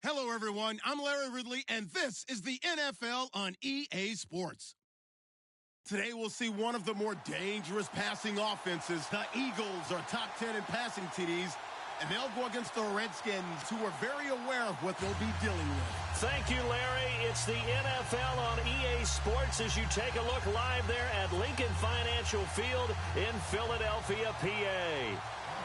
Hello, everyone. I'm Larry Ridley, and this is the NFL on EA Sports. Today, we'll see one of the more dangerous passing offenses. The Eagles are top 10 in passing TDs, and they'll go against the Redskins, who are very aware of what they'll be dealing with. Thank you, Larry. It's the NFL on EA Sports as you take a look live there at Lincoln Financial Field in Philadelphia, PA.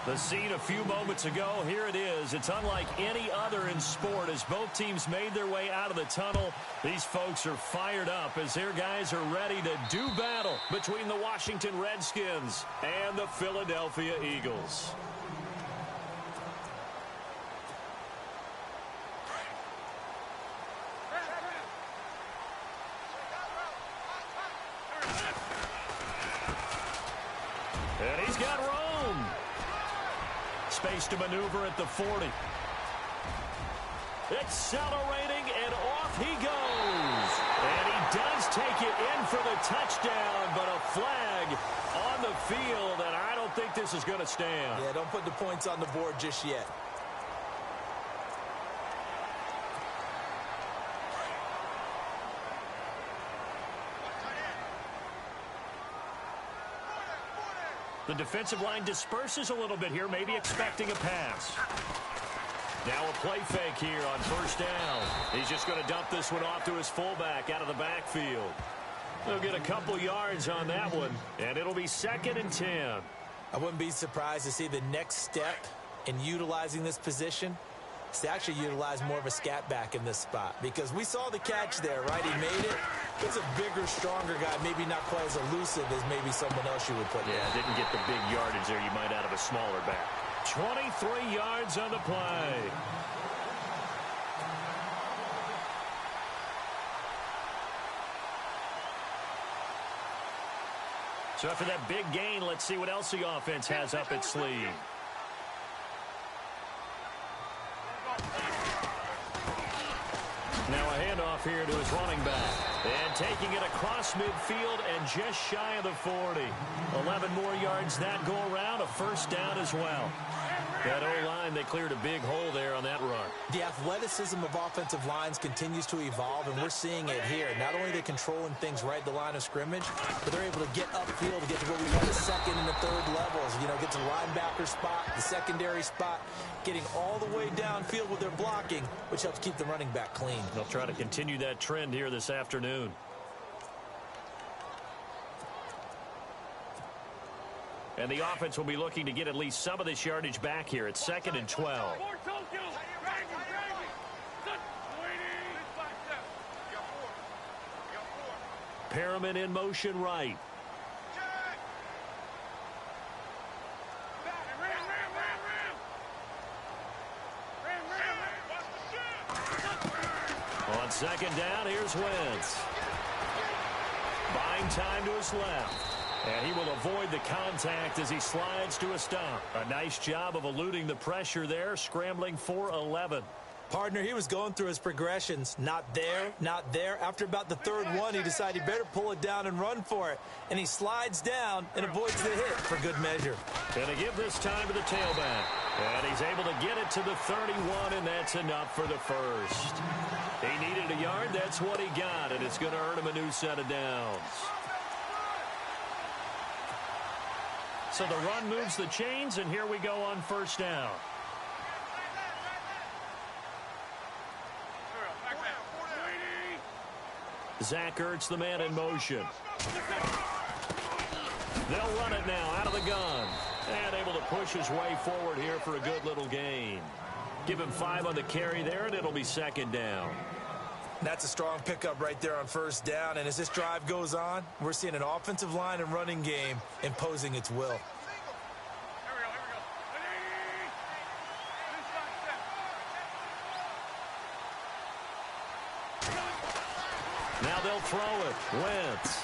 The scene a few moments ago, here it is. It's unlike any other in sport as both teams made their way out of the tunnel. These folks are fired up as their guys are ready to do battle between the Washington Redskins and the Philadelphia Eagles. And he's got room. Space to maneuver at the 40. Accelerating, and off he goes. And he does take it in for the touchdown, but a flag on the field, and I don't think this is going to stand. Yeah, don't put the points on the board just yet. The defensive line disperses a little bit here, maybe expecting a pass. Now a play fake here on first down. He's just going to dump this one off to his fullback out of the backfield. They'll get a couple yards on that one, and it'll be 2nd and 10. I wouldn't be surprised to see the next step in utilizing this position is to actually utilize more of a scat back in this spot, because we saw the catch there, right? He made it. It's a bigger, stronger guy, maybe not quite as elusive as maybe someone else you would put Yeah, didn't get the big yardage there you might out of a smaller back. 23 yards on the play. So after that big gain, let's see what else the offense has up its sleeve. Now a handoff here to his running back. And taking it across midfield and just shy of the 40. 11 more yards that go around, a first down as well. That O-line, they cleared a big hole there on that run. The athleticism of offensive lines continues to evolve, and we're seeing it here. Not only are they controlling things right at the line of scrimmage, but they're able to get upfield to get to what we call the second and the third levels. You know, get to the linebacker spot, the secondary spot, getting all the way downfield with their blocking, which helps keep the running back clean. They'll try to continue that trend here this afternoon. And the offense will be looking to get at least some of this yardage back here. It's 2nd and 12. Perriman in motion right. On 2nd down, here's Wentz. Buying time to his left. And he will avoid the contact as he slides to a stop. A nice job of eluding the pressure there, scrambling for 11. Partner, he was going through his progressions. Not there, not there. After about the third one, he decided he better pull it down and run for it. And he slides down and avoids the hit for good measure. Going to give this time to the tailback. And he's able to get it to the 31, and that's enough for the first. He needed a yard. That's what he got, and it's going to earn him a new set of downs. So the run moves the chains, and here we go on first down. Zach Ertz, the man in motion. They'll run it now out of the gun. And able to push his way forward here for a good little gain. Give him 5 on the carry there, and it'll be 2nd down. That's a strong pickup right there on first down. And as this drive goes on, we're seeing an offensive line and running game imposing its will. Now they'll throw it. Wentz.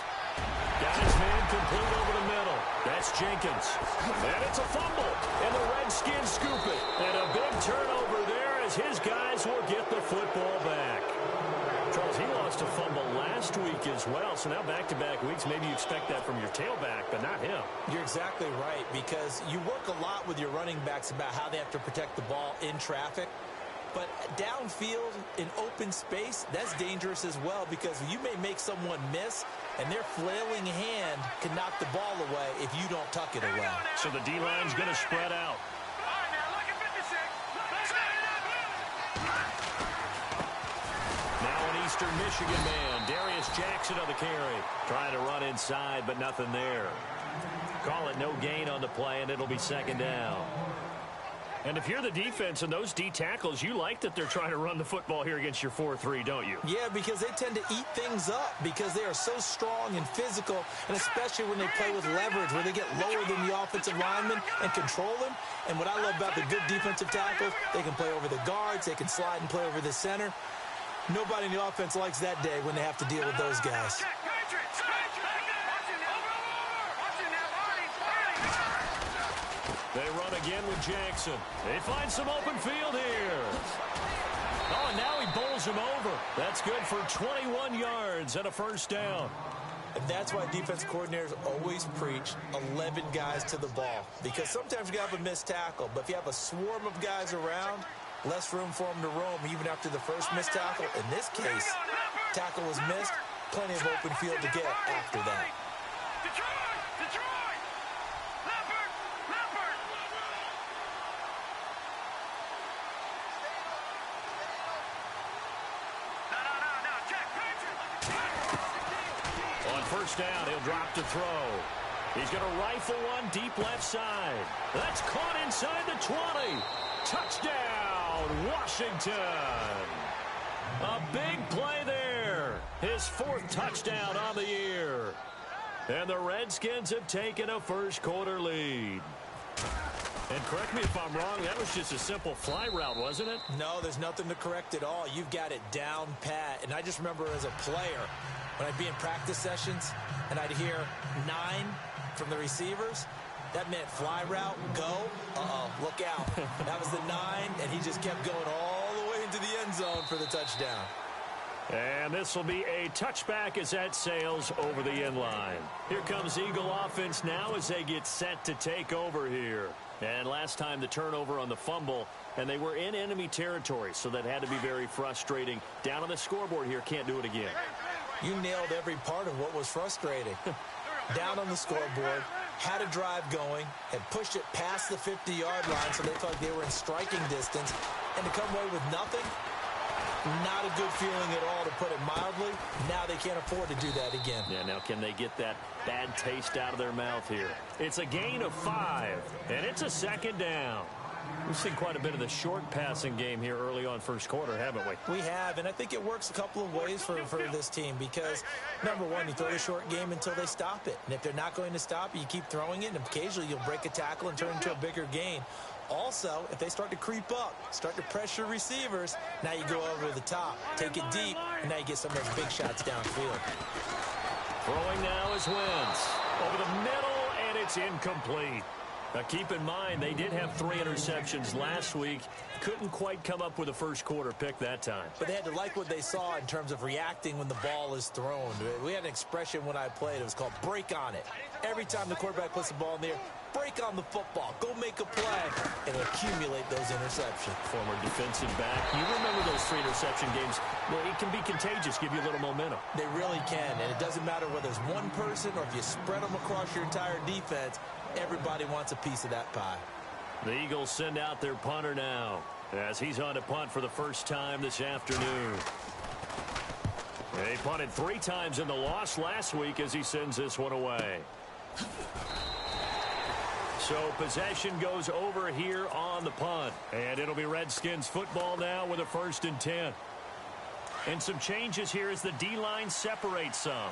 Got his man complete over the middle. That's Jenkins. And it's a fumble. And the Redskins scoop it. And a big turnover there as his guys will get the football back. Charles, he lost a fumble last week as well. So now back-to-back weeks, maybe you expect that from your tailback, but not him. You're exactly right, because you work a lot with your running backs about how they have to protect the ball in traffic. But downfield in open space, that's dangerous as well because you may make someone miss, and their flailing hand can knock the ball away if you don't tuck it away. So the D-line's going to spread out. Now an Eastern Michigan man, Darius Jackson on the carry. Trying to run inside, but nothing there. Call it no gain on the play, and it'll be second down. And if you're the defense and those D tackles, you like that they're trying to run the football here against your 4-3, don't you? Yeah, because they tend to eat things up because they are so strong and physical, and especially when they play with leverage where they get lower than the offensive lineman and control them. And what I love about the good defensive tackles, they can play over the guards, they can slide and play over the center. Nobody in the offense likes that day when they have to deal with those guys. They run again with Jackson. They find some open field here. Oh, and now he bowls him over. That's good for 21 yards and a first down. And that's why defense coordinators always preach 11 guys to the ball. Because sometimes you have a missed tackle, but if you have a swarm of guys around, less room for them to roam even after the first missed tackle. In this case, tackle was missed, plenty of open field to get after that. First down, he'll drop to throw. He's going to rifle one deep left side. That's caught inside the 20. Touchdown, Washington. A big play there. His fourth touchdown on the year. And the Redskins have taken a first quarter lead. And correct me if I'm wrong, that was just a simple fly route, wasn't it? No, there's nothing to correct at all. You've got it down pat. And I just remember as a player, when I'd be in practice sessions and I'd hear 9 from the receivers, that meant fly route, go, look out. That was the 9, and he just kept going all the way into the end zone for the touchdown. And this will be a touchback as that sails over the end line. Here comes Eagle offense now as they get set to take over here. And last time the turnover on the fumble, and they were in enemy territory, so that had to be very frustrating. Down on the scoreboard here, can't do it again. You nailed every part of what was frustrating. Down on the scoreboard, had a drive going, had pushed it past the 50-yard line so they thought they were in striking distance, and to come away with nothing, not a good feeling at all, to put it mildly. Now they can't afford to do that again. Yeah, now can they get that bad taste out of their mouth here? It's a gain of 5, and it's a second down. We've seen quite a bit of the short passing game here early on first quarter, haven't we? We have, and I think it works a couple of ways for this team because, number one, you throw the short game until they stop it. And if they're not going to stop it, you keep throwing it, and occasionally you'll break a tackle and turn it into a bigger gain. Also, if they start to creep up, start to pressure receivers, now you go over the top, take it deep, and now you get some of those big shots downfield. Throwing now is Wentz. Over the middle, and it's incomplete. Now, keep in mind, they did have 3 interceptions last week. Couldn't quite come up with a first quarter pick that time. But they had to like what they saw in terms of reacting when the ball is thrown. We had an expression when I played. It was called break on it. Every time the quarterback puts the ball in the air, break on the football. Go make a play and accumulate those interceptions. Former defensive back. You remember those 3 interception games. Well, it can be contagious, give you a little momentum. They really can, and it doesn't matter whether it's one person or if you spread them across your entire defense. Everybody wants a piece of that pie. The Eagles send out their punter now as he's on to punt for the first time this afternoon. They punted 3 times in the loss last week as he sends this one away. So possession goes over here on the punt. And it'll be Redskins football now with a 1st and 10. And some changes here as the D-line separates some.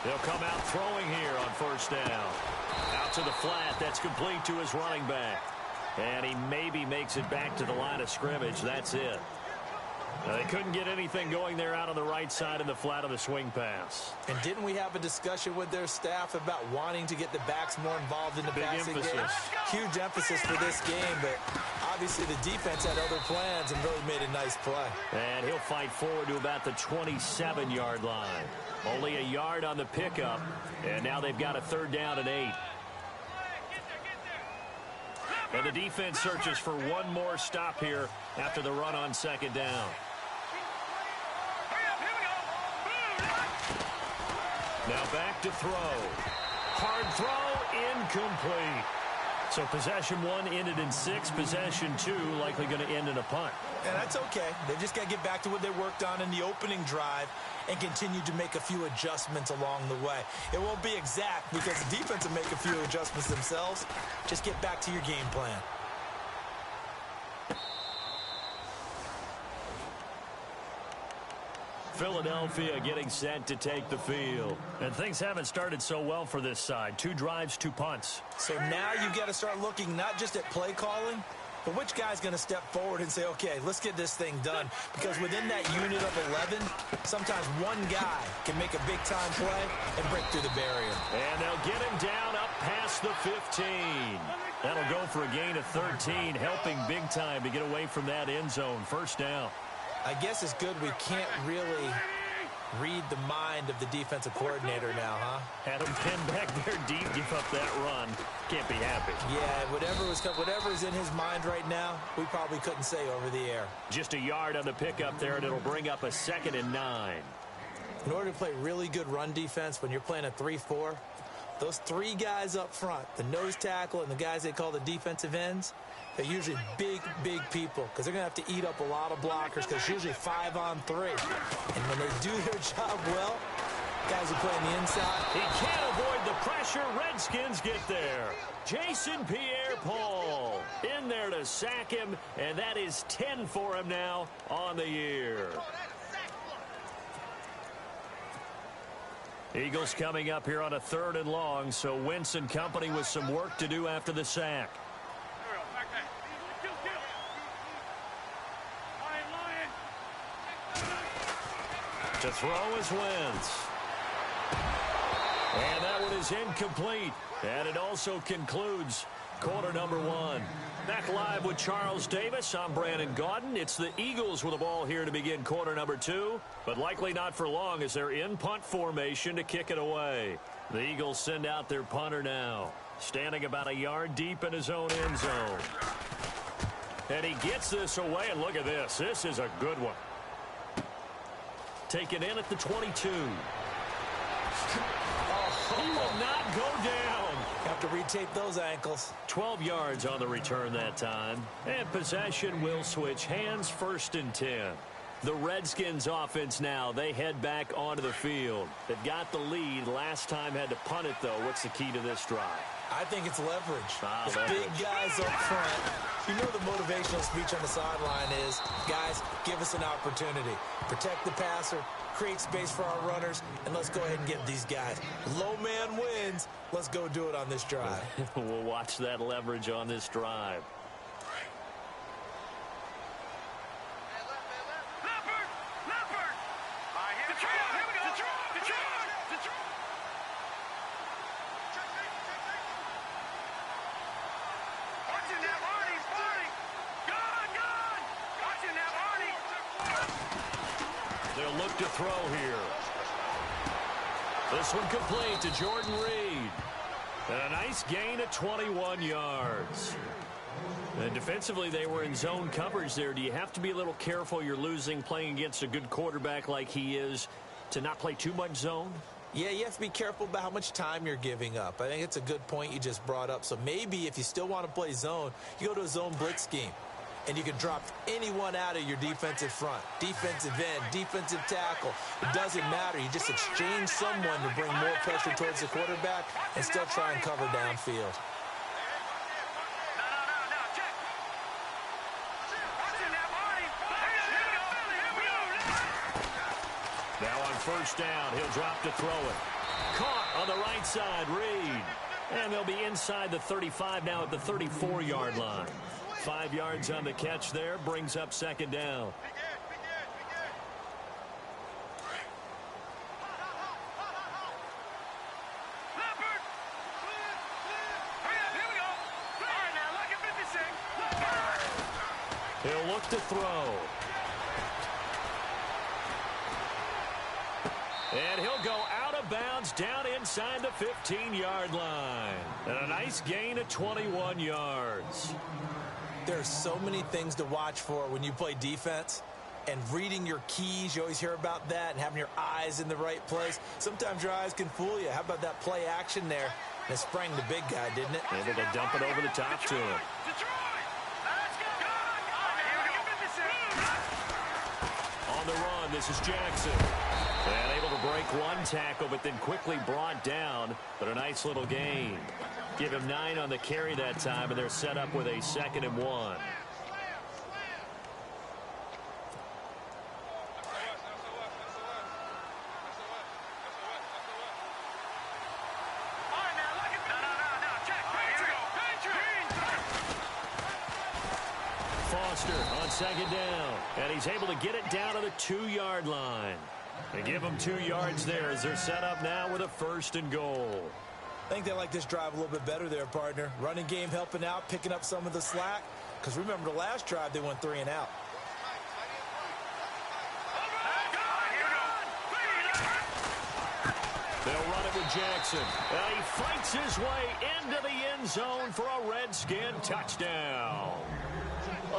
They'll come out throwing here on 1st down. Out to the flat. That's complete to his running back. And he maybe makes it back to the line of scrimmage. That's it. They couldn't get anything going there out on the right side in the flat of the swing pass. And didn't we have a discussion with their staff about wanting to get the backs more involved in the passing game? Huge emphasis for this game, but obviously the defense had other plans and really made a nice play. And he'll fight forward to about the 27-yard line. Only a yard on the pickup, and now they've got a 3rd down and 8. And the defense searches for one more stop here after the run on 2nd down. Now back to throw. Hard throw, incomplete. So possession 1 ended in 6. Possession 2 likely going to end in a punt. And that's okay. They just got to get back to what they worked on in the opening drive and continue to make a few adjustments along the way. It won't be exact because the defense will make a few adjustments themselves. Just get back to your game plan. Philadelphia getting set to take the field. And things haven't started so well for this side. 2 drives, 2 punts. So now you got to start looking not just at play calling, but which guy's going to step forward and say, okay, let's get this thing done. Because within that unit of 11, sometimes one guy can make a big-time play and break through the barrier. And they'll get him down up past the 15. That'll go for a gain of 13, helping big time to get away from that end zone. 1st down. I guess it's good we can't really read the mind of the defensive coordinator now, huh? Had him pinned back there deep, give up that run. Can't be happy. Yeah, whatever is in his mind right now, we probably couldn't say over the air. Just a yard on the pickup there, and it'll bring up a 2nd and 9. In order to play really good run defense when you're playing a 3-4, those 3 guys up front, the nose tackle and the guys they call the defensive ends, they're usually big people because they're going to have to eat up a lot of blockers because it's usually 5 on 3. And when they do their job well, guys who play on the inside. He can't avoid the pressure. Redskins get there. Jason Pierre-Paul in there to sack him, and that is 10 for him now on the year. Eagles coming up here on a 3rd and long, so Wentz and company with some work to do after the sack. To throw is Wentz. And that one is incomplete. And it also concludes quarter number 1. Back live with Charles Davis. I'm Brandon Gaudin. It's the Eagles with the ball here to begin quarter number 2. But likely not for long as they're in punt formation to kick it away. The Eagles send out their punter now. Standing about a yard deep in his own end zone. And he gets this away. And look at this. This is a good one. Taken in at the 22. He will not go down. Have to retape those ankles. 12 yards on the return that time. And possession will switch hands. 1st and 10. The Redskins offense now. They head back onto the field. They've got the lead. Last time had to punt it, though. What's the key to this drive? I think it's leverage. It's leverage. Big guys up front. You know the motivational speech on the sideline is, guys, give us an opportunity. Protect the passer, create space for our runners, and let's go ahead and get these guys. Low man wins. Let's go do it on this drive. We'll watch that leverage on this drive. They'll look to throw here. This one complete to Jordan Reed. And a nice gain of 21 yards. And defensively, they were in zone coverage there. Do you have to be a little careful? You're losing playing against a good quarterback like he is to not play too much zone? Yeah, you have to be careful about how much time you're giving up. I think it's a good point you just brought up. So maybe if you still want to play zone, you go to a zone blitz scheme. And you can drop anyone out of your defensive front, defensive end, defensive tackle. It doesn't matter. You just exchange someone to bring more pressure towards the quarterback and still try and cover downfield. Now on 1st down, he'll drop to throw it. Caught on the right side, Reed. And they'll be inside the 35 now at the 34-yard line. 5 yards on the catch there, brings up 2nd down. He'll look to throw. And he'll go out of bounds down inside the 15-yard line. And a nice gain of 21 yards. There's so many things to watch for when you play defense. And reading your keys, you always hear about that, and having your eyes in the right place. Sometimes your eyes can fool you. How about that play action there? And it sprang the big guy, didn't it? Able to dump it over the top to him. On the run, this is Jackson. And able to break one tackle, but then quickly brought down. But a nice little gain. Give him 9 on the carry that time, and they're set up with a 2nd and 1. On 2nd down, and he's able to get it down to the 2-yard line. They give him 2 yards there as they're set up now with a 1st and goal. I think they like this drive a little bit better there, partner. Running game helping out, picking up some of the slack. Because remember the last drive, they went 3 and out. They'll run it with Jackson. And he fights his way into the end zone for a Redskin touchdown.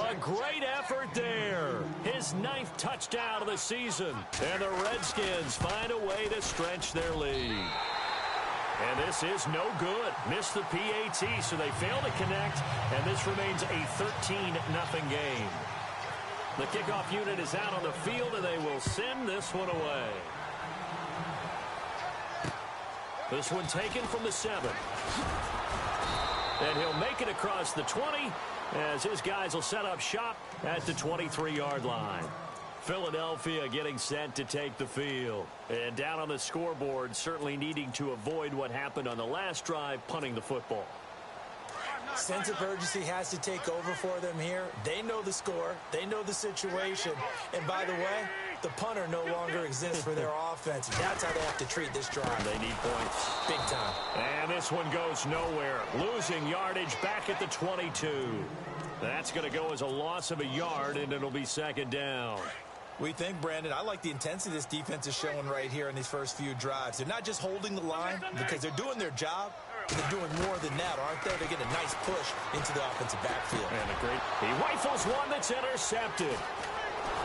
A great effort there. His 9th touchdown of the season. And the Redskins find a way to stretch their lead. And this is no good. Missed the PAT, so they fail to connect. And this remains a 13-0 game. The kickoff unit is out on the field, and they will send this one away. This one taken from the 7. And he'll make it across the 20 as his guys will set up shop at the 23-yard line. Philadelphia getting set to take the field. And down on the scoreboard, certainly needing to avoid what happened on the last drive, punting the football. Sense of urgency has to take over for them here. They know the score. They know the situation. And by the way, the punter no longer exists for their offense. That's how they have to treat this drive. They need points. Big time. And this one goes nowhere. Losing yardage back at the 22. That's going to go as a loss of a yard, and it'll be 2nd down. We think, Brandon, I like the intensity this defense is showing right here in these first few drives. They're not just holding the line because they're doing their job. They're doing more than that, aren't they? They're getting a nice push into the offensive backfield. And a great. He rifles one that's intercepted.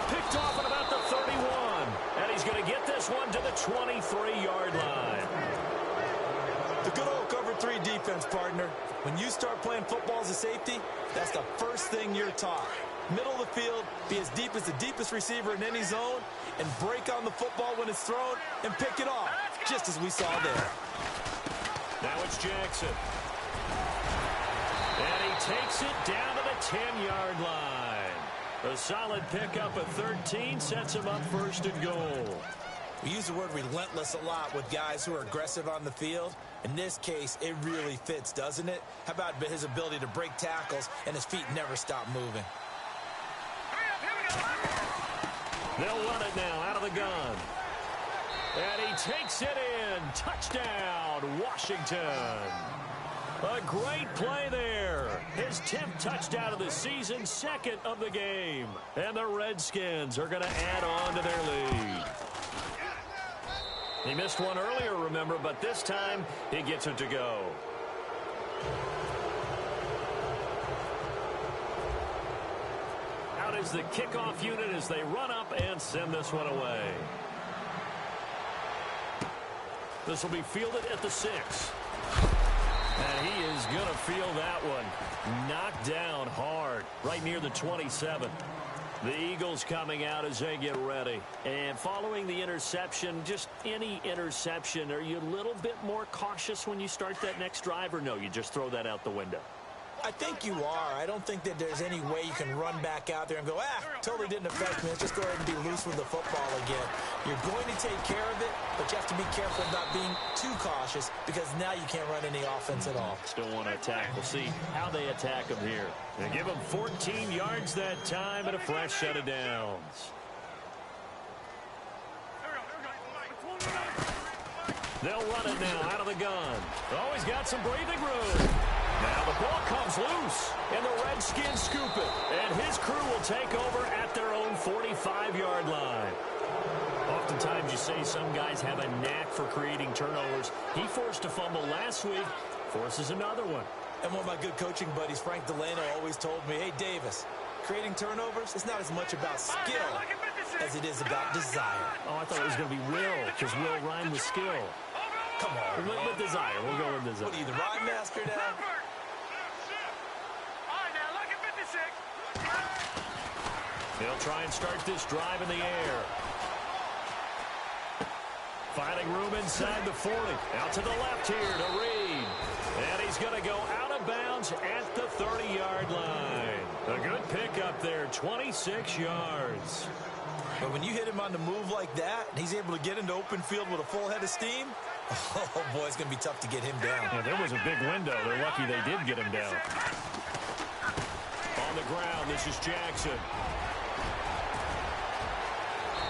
Picked off at about the 31. And he's going to get this one to the 23-yard line. The good old cover 3 defense, partner. When you start playing football as a safety, that's the first thing you're taught. Middle of the field, be as deep as the deepest receiver in any zone, and break on the football when it's thrown and pick it off, just as we saw there. Now it's Jackson. And he takes it down to the 10-yard line. A solid pickup of 13 sets him up 1st and goal. We use the word relentless a lot with guys who are aggressive on the field. In this case, it really fits, doesn't it? How about his ability to break tackles and his feet never stop moving? They'll run it now out of the gun. And he takes it in. Touchdown, Washington. A great play there. His 10th touchdown of the season, 2nd of the game. And the Redskins are going to add on to their lead. He missed one earlier, remember, but this time he gets it to go. Out is the kickoff unit as they run up and send this one away. This will be fielded at the 6. And he is going to feel that one. Knocked down hard right near the 27. The Eagles coming out as they get ready. And following the interception, just any interception, are you a little bit more cautious when you start that next drive, or no, you just throw that out the window? I think you are. I don't think that there's any way you can run back out there and go, totally didn't affect me. Let's just go ahead and be loose with the football again. You're going to take care of it, but you have to be careful about being too cautious because now you can't run any offense at all. Still want to attack. We'll see how they attack him here. They give him 14 yards that time and a fresh set of downs. They'll run it now out of the gun. Always got some breathing room. Now the ball comes loose, and the Redskins scoop it. And his crew will take over at their own 45-yard line. Oftentimes you say some guys have a knack for creating turnovers. He forced a fumble last week, forces another one. And one of my good coaching buddies, Frank Delano, always told me, hey, Davis, creating turnovers is not as much about skill as it is about desire. Oh, I thought it was going to be will, because will rhyme with skill. Come on, with desire. We'll go with desire. What are you, the rhyme master now? He'll try and start this drive in the air. Finding room inside the 40. Out to the left here to Reed. And he's going to go out of bounds at the 30-yard line. A good pickup there, 26 yards. But when you hit him on the move like that, and he's able to get into open field with a full head of steam, oh, boy, it's going to be tough to get him down. Yeah, there was a big window. They're lucky they did get him down. On the ground, this is Jackson.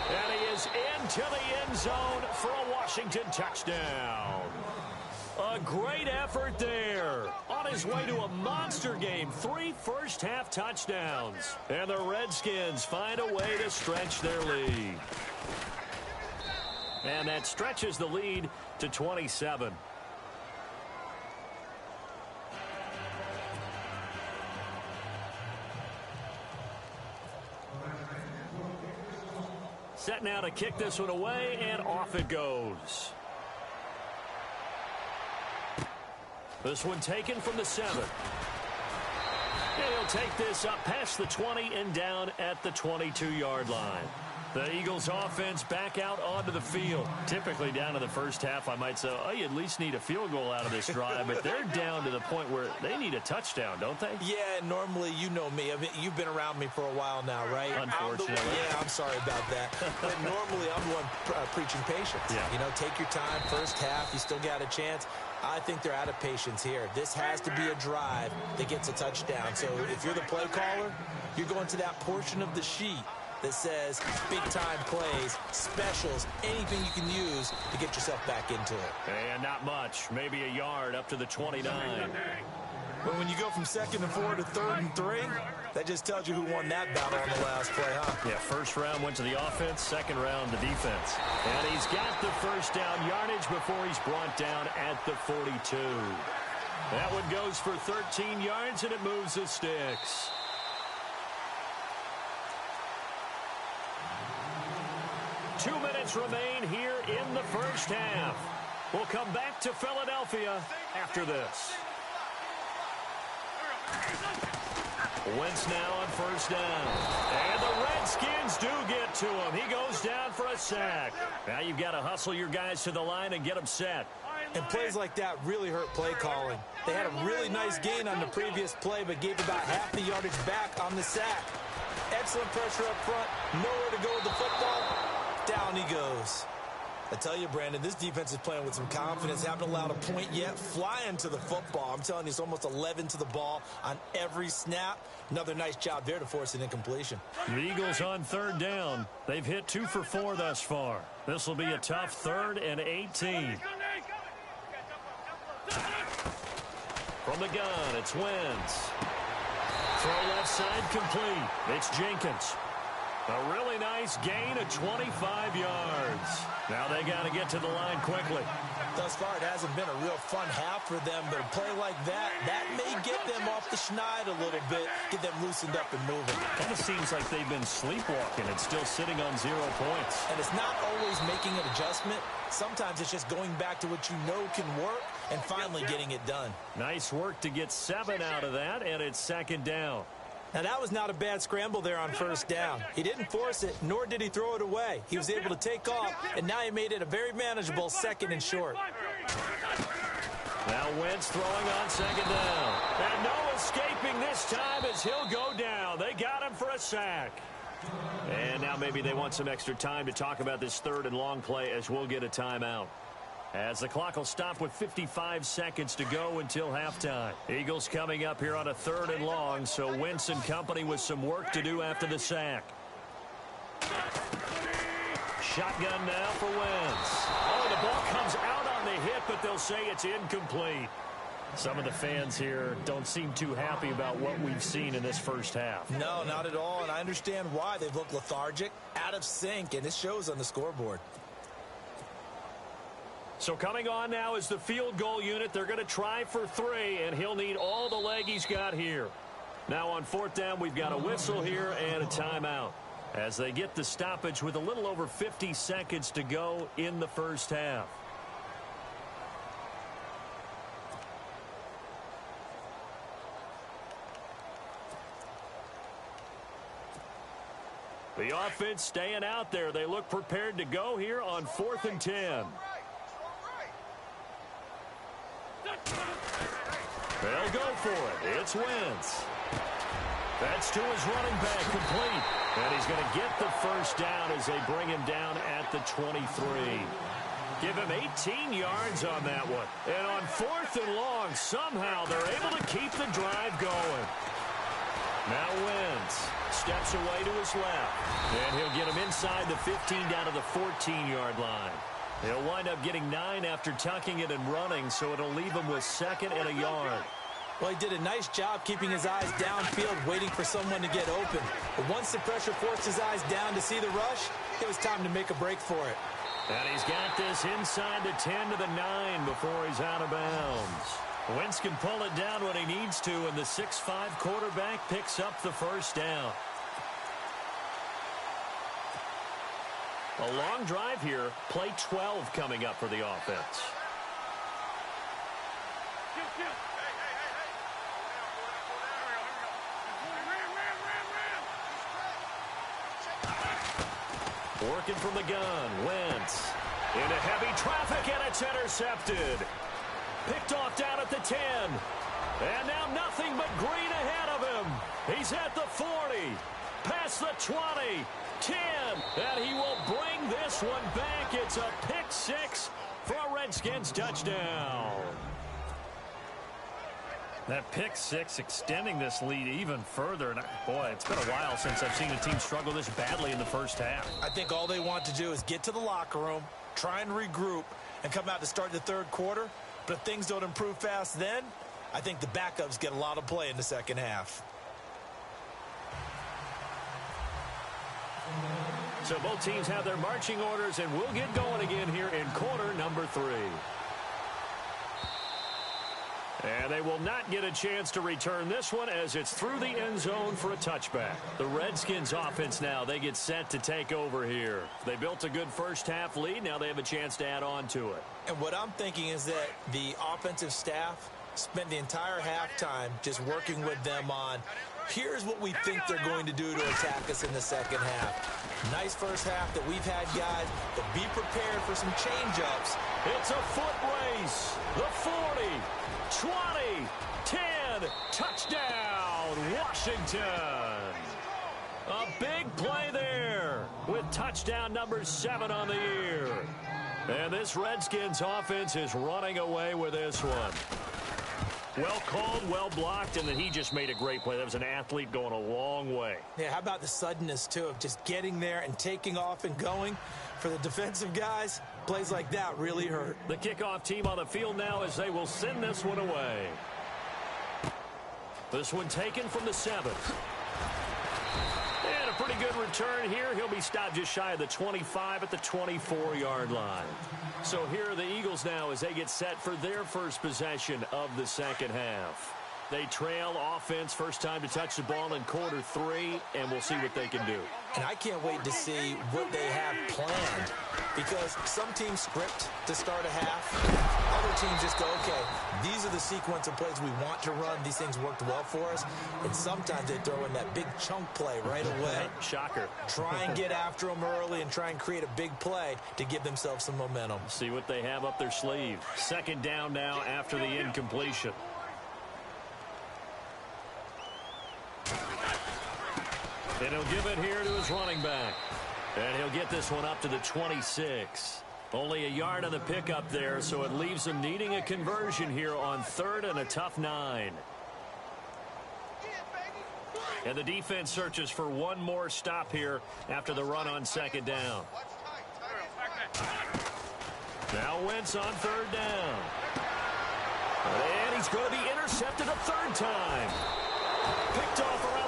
And he is into the end zone for a Washington touchdown. A great effort there. On his way to a monster game. 3 first-half touchdowns. And the Redskins find a way to stretch their lead. And that stretches the lead to 27. Set now to kick this one away, and off it goes. This one taken from the 7. And he'll take this up past the 20 and down at the 22-yard line. The Eagles offense back out onto the field. Typically down to the first half, I might say, oh, you at least need a field goal out of this drive. But they're down to the point where they need a touchdown, don't they? Yeah, normally, you know me. I mean, you've been around me for a while now, right? Unfortunately. I'm sorry about that. But normally, I'm the one preaching patience. Yeah. You know, take your time. First half, you still got a chance. I think they're out of patience here. This has to be a drive that gets a touchdown. So if you're the play caller, you're going to that portion of the sheet that says big-time plays, specials, anything you can use to get yourself back into it. And not much. Maybe a yard up to the 29. But when you go from 2nd and 4 to 3rd and 3, that just tells you who won that battle on the last play, huh? Yeah, first round went to the offense, second round the defense. And he's got the first down yardage before he's brought down at the 42. That one goes for 13 yards, and it moves the sticks. Two minutes remain here in the first half. We'll come back to Philadelphia after this. Wentz now on first down. And the Redskins do get to him. He goes down for a sack. Now you've got to hustle your guys to the line and get them set. And plays like that really hurt play calling. They had a really nice gain on the previous play, but gave about half the yardage back on the sack. Excellent pressure up front. Nowhere to go with the football. Down he goes. I tell you, Brandon, this defense is playing with some confidence. Haven't allowed a point yet. Flying to the football. I'm telling you, it's almost 11 to the ball on every snap. Another nice job there to force an incompletion. The Eagles on third down. They've hit 2 for 4 thus far. This will be a tough 3rd and 18. From the gun, it's Wentz. Throw left side complete. It's Jenkins. A really nice gain of 25 yards. Now they got to get to the line quickly. Thus far, it hasn't been a real fun half for them, but a play like that may get them off the schneid a little bit, get them loosened up and moving. Kind of seems like they've been sleepwalking and still sitting on 0 points. And it's not always making an adjustment. Sometimes it's just going back to what you know can work and finally getting it done. Nice work to get 7 out of that, and it's 2nd down. Now, that was not a bad scramble there on first down. He didn't force it, nor did he throw it away. He was able to take off, and now he made it a very manageable 2nd and short. Now Wentz throwing on 2nd down. And no escaping this time as he'll go down. They got him for a sack. And now maybe they want some extra time to talk about this 3rd and long play as we'll get a timeout. As the clock will stop with 55 seconds to go until halftime. Eagles coming up here on a 3rd and long, so Wentz and company with some work to do after the sack. Shotgun now for Wentz. Oh, the ball comes out on the hit, but they'll say it's incomplete. Some of the fans here don't seem too happy about what we've seen in this first half. No, not at all, and I understand why. They've looked lethargic, out of sync, and it shows on the scoreboard. So coming on now is the field goal unit. They're going to try for 3, and he'll need all the leg he's got here. Now on 4th down, we've got a whistle here and a timeout as they get the stoppage with a little over 50 seconds to go in the first half. The offense staying out there. They look prepared to go here on 4th and 10. They'll go for it. It's Wentz. That's to his running back, complete. And he's going to get the first down as they bring him down at the 23. Give him 18 yards on that one. And on 4th and long, somehow they're able to keep the drive going. Now Wentz steps away to his left. And he'll get him inside the 15 down to the 14-yard line. He'll wind up getting 9 after tucking it and running, so it'll leave him with 2nd and a yard. Well, he did a nice job keeping his eyes downfield, waiting for someone to get open. But once the pressure forced his eyes down to see the rush, it was time to make a break for it. And he's got this inside the 10 to the 9 before he's out of bounds. Wentz can pull it down when he needs to, and the 6'5" quarterback picks up the first down. A long drive here. Play 12 coming up for the offense. Working from the gun, Wentz. Into heavy traffic, and it's intercepted. Picked off down at the 10. And now nothing but green ahead of him. He's at the 40. Past the 20. 10. And he will bring this one back. It's a pick 6 for a Redskins touchdown. That pick 6 extending this lead even further. And boy, it's been a while since I've seen a team struggle this badly in the first half. I think all they want to do is get to the locker room, try and regroup, and come out to start the third quarter. But if things don't improve fast then, I think the backups get a lot of play in the second half. So both teams have their marching orders, and we'll get going again here in quarter number 3. And they will not get a chance to return this one as it's through the end zone for a touchback. The Redskins offense now, they get set to take over here. They built a good first half lead. Now they have a chance to add on to it. And what I'm thinking is that the offensive staff spent the entire halftime just working with them on, here's what we think they're going to do to attack us in the second half. Nice first half that we've had, guys, but be prepared for some change-ups. It's a foot race. The 40, 20, 10, touchdown, Washington. A big play there with touchdown number 7 on the year. And this Redskins offense is running away with this one. Well called, well blocked, and then he just made a great play. That was an athlete going a long way. Yeah, how about the suddenness, too, of just getting there and taking off and going? For the defensive guys, plays like that really hurt. The kickoff team on the field now as they will send this one away. This one taken from the 7. And a pretty good return here. He'll be stopped just shy of the 25 at the 24-yard line. So here are the Eagles now as they get set for their first possession of the second half. They trail offense, first time to touch the ball in quarter 3, and we'll see what they can do. And I can't wait to see what they have planned, because some teams script to start a half. Other teams just go, okay, these are the sequence of plays we want to run. These things worked well for us. And sometimes they throw in that big chunk play right away. Shocker. Try and get after them early and try and create a big play to give themselves some momentum. See what they have up their sleeve. Second down now after the incompletion. And he'll give it here to his running back. And he'll get this one up to the 26. Only a yard on the pickup there, so it leaves him needing a conversion here on 3rd and a tough 9. And the defense searches for one more stop here after the run on second down. Now Wentz on 3rd down. And he's going to be intercepted a third time. Picked off around